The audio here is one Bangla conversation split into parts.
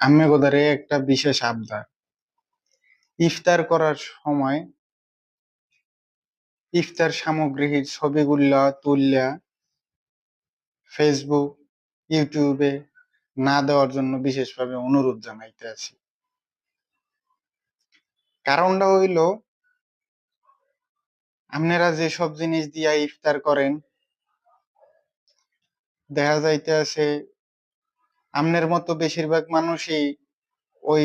আম্মেগোদারে একটা বিশেষ আবদার। ইফতার করার সময় ইফতার সামগ্রীর ছবিগুলা তুললা ফেসবুক, ইউটিউবে না দেওয়ার জন্য বিশেষভাবে অনুরোধ জানাইতে আছি। কারণটা হইল, আপনারা যেসব জিনিস দিয়া ইফতার করেন, দেখা যাইতে আছে আমনের মতো বেশিরভাগ মানুষই ওই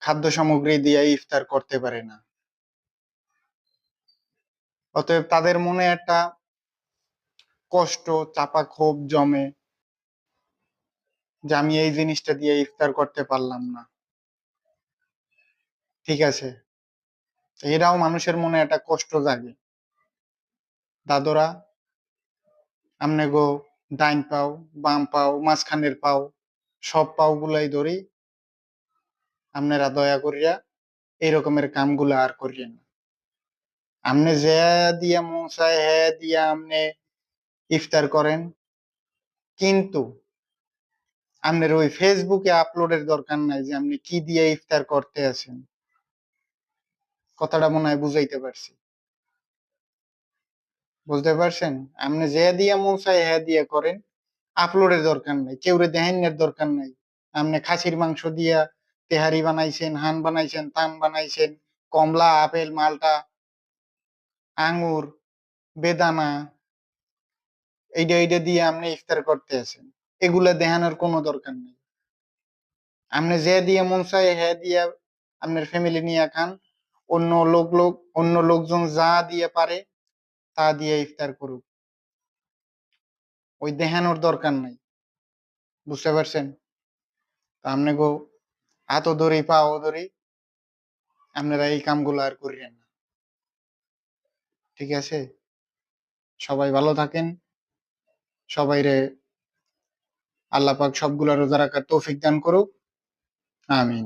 খাদ্য সামগ্রী দিয়া ইফতার করতে পারে না। অতএব তাদের মনে একটা কষ্ট, চাপা ক্ষোভ জমে যে আমি এই জিনিসটা দিয়ে ইফতার করতে পারলাম না। ঠিক আছে, এরাও মানুষের মনে একটা কষ্ট জাগে। দাদরা, আমনে গো ডাইন পাও, বাম পাও, মাঝখানের পাও, সব পাও গুলাই ধরি, আপনারা দয়া করিয়া এই রকমের কামগুলা আর করিয়েন না। আমনে যে দিয়া মন চায় হ্যাঁ দিয়া আমনে ইফতার করেন, কিন্তু আপনার ওই ফেসবুকে আপলোডের দরকার নাই যে আপনি কি দিয়ে ইফতার করতে আছেন। কথাটা মনে হয় বুঝাইতে পারছি। বুঝতে পারছেন? আপনি যে দিয়া মন চায় হ্যাঁ দিয়া করেন, আপলোডের দরকার নাই, কেউরে দেখাইনের দরকার নাই। আপনি খাসির মাংস দিয়া তেহারি বানাইছেন, হান বানাইছেন, তান বানাইছেন, কমলা, আপেল, মালটা, আঙ্গুর, বেদানা, এইটা এইটা দিয়ে আপনি ইফতার করতে আছেন, এগুলা দেখানোর কোনো দরকার নেই। আপনি যে দিয়ে মন চায় হ্যাঁ দিয়া আপনার ফ্যামিলি নিয়ে খান। অন্য লোকজন যা দিয়ে পারে তা দিয়ে ইফতার করুক, ওই দেখানোর দরকার নাই। বুঝতে পারছেন? তা আপনি গো হাতও ধরি পাও ধরি, আপনারা এই কামগুলো আর করিয়েন না। ঠিক আছে? সবাই ভালো থাকেন। সবাইরে আল্লাহ পাক সবগুলা রোজা রাখার তৌফিক দান করুক। আমিন।